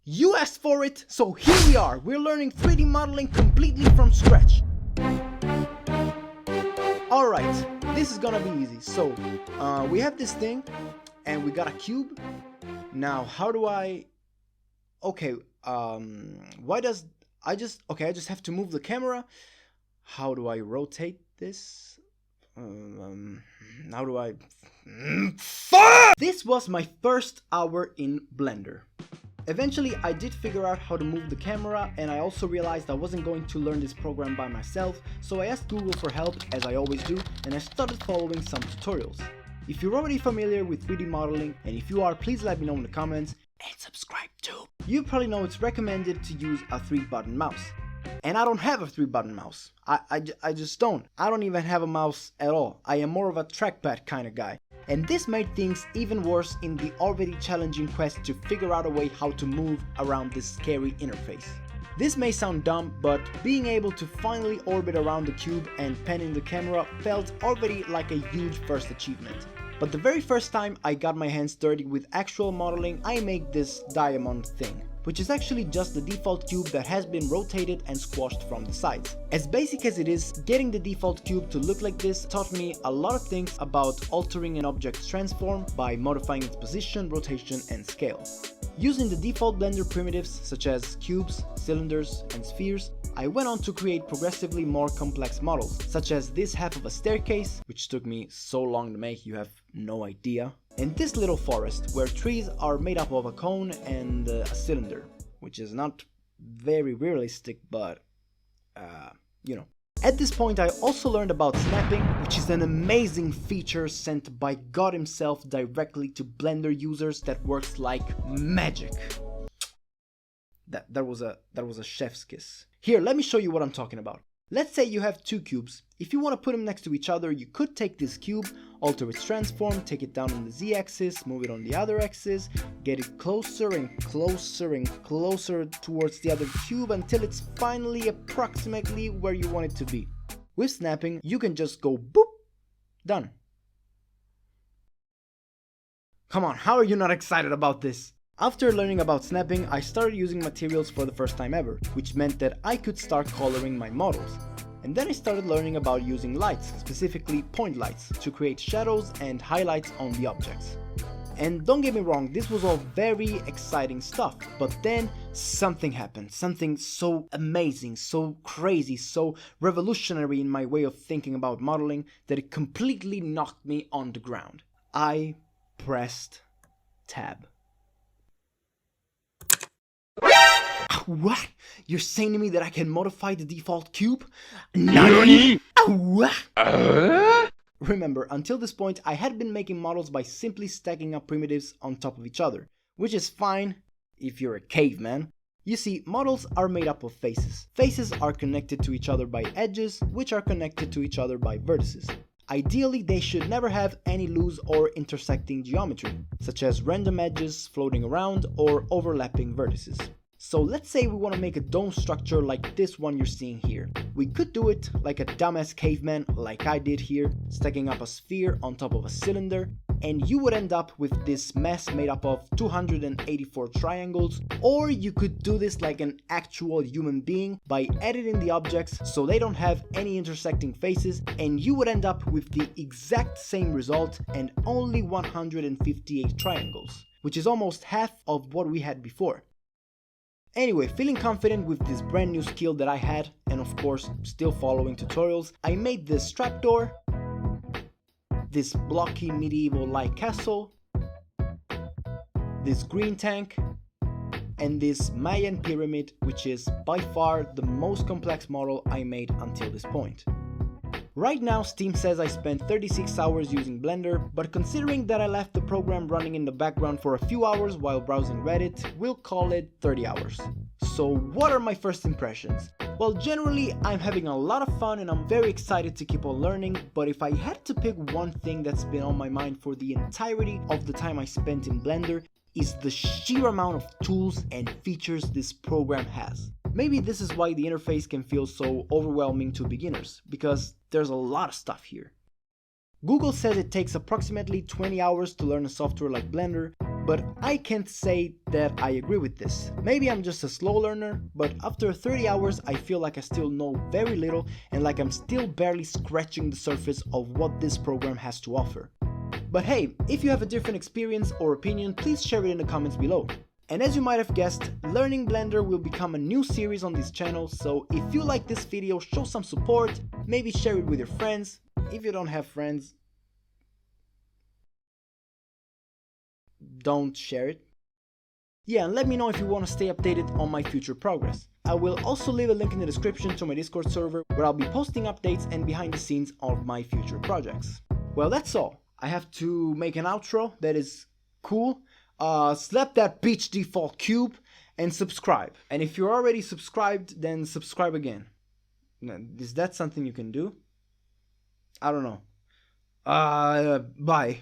You asked for it, so here we are. We're learning 3D modeling completely from scratch. Alright, this is gonna be easy. So, we have this thing, and we got a cube. Now, how do I... Okay, why does... I just have to move the camera. How do I rotate this? How do I... Fuck! This was my first hour in Blender. Eventually, I did figure out how to move the camera, and I also realized I wasn't going to learn this program by myself, so I asked Google for help, as I always do, and I started following some tutorials. If you're already familiar with 3D modeling, and if you are, please let me know in the comments, and subscribe too. You probably know it's recommended to use a 3-button mouse. And I don't have a 3-button mouse. I just don't. I don't even have a mouse at all. I am more of a trackpad kind of guy. And this made things even worse in the already challenging quest to figure out a way how to move around this scary interface. This may sound dumb, but being able to finally orbit around the cube and panning the camera felt already like a huge first achievement. But the very first time I got my hands dirty with actual modeling, I made this diamond thing, which is actually just the default cube that has been rotated and squashed from the sides. As basic as it is, getting the default cube to look like this taught me a lot of things about altering an object's transform by modifying its position, rotation, and scale. Using the default Blender primitives such as cubes, cylinders, and spheres, I went on to create progressively more complex models, such as this half of a staircase, which took me so long to make you have no idea, and this little forest, where trees are made up of a cone and a cylinder, which is not very realistic, but, you know. At this point I also learned about snapping, which is an amazing feature sent by God himself directly to Blender users that works like magic. That was a chef's kiss. Here, let me show you what I'm talking about. Let's say you have two cubes. If you want to put them next to each other, you could take this cube, alter its transform, take it down on the z-axis, move it on the other axis, get it closer and closer and closer towards the other cube until it's finally approximately where you want it to be. With snapping, you can just go boop, done. Come on, how are you not excited about this? After learning about snapping, I started using materials for the first time ever, which meant that I could start coloring my models. And then I started learning about using lights, specifically point lights, to create shadows and highlights on the objects. And don't get me wrong, this was all very exciting stuff, but then something happened, something so amazing, so crazy, so revolutionary in my way of thinking about modeling that it completely knocked me on the ground. I pressed tab. What? You're saying to me that I can modify the default cube? NANI? What? Remember, until this point I had been making models by simply stacking up primitives on top of each other, which is fine if you're a caveman. You see, models are made up of faces. Faces are connected to each other by edges, which are connected to each other by vertices. Ideally, they should never have any loose or intersecting geometry, such as random edges floating around or overlapping vertices. So let's say we want to make a dome structure like this one you're seeing here. We could do it like a dumbass caveman, like I did here, stacking up a sphere on top of a cylinder, and you would end up with this mess made up of 284 triangles. Or you could do this like an actual human being by editing the objects so they don't have any intersecting faces, and you would end up with the exact same result and only 158 triangles, which is almost half of what we had before. Anyway, feeling confident with this brand new skill that I had, and of course still following tutorials, I made this trapdoor, this blocky medieval-like castle, this green tank, and this Mayan pyramid, which is by far the most complex model I made until this point. Right now Steam says I spent 36 hours using Blender, but considering that I left the program running in the background for a few hours while browsing Reddit, we'll call it 30 hours. So what are my first impressions? Well, generally I'm having a lot of fun and I'm very excited to keep on learning, but if I had to pick one thing that's been on my mind for the entirety of the time I spent in Blender, is the sheer amount of tools and features this program has. Maybe this is why the interface can feel so overwhelming to beginners, because there's a lot of stuff here. Google says it takes approximately 20 hours to learn a software like Blender, but I can't say that I agree with this. Maybe I'm just a slow learner, but after 30 hours I feel like I still know very little and like I'm still barely scratching the surface of what this program has to offer. But hey, if you have a different experience or opinion, please share it in the comments below. And as you might have guessed, Learning Blender will become a new series on this channel, so if you like this video, show some support, maybe share it with your friends. If you don't have friends, don't share it. Yeah, and let me know if you want to stay updated on my future progress. I will also leave a link in the description to my Discord server where I'll be posting updates and behind the scenes of my future projects. Well, that's all. I have to make an outro that is cool. Slap that beach default cube and subscribe. And if you're already subscribed, then subscribe again. Is that something you can do? I don't know. Bye.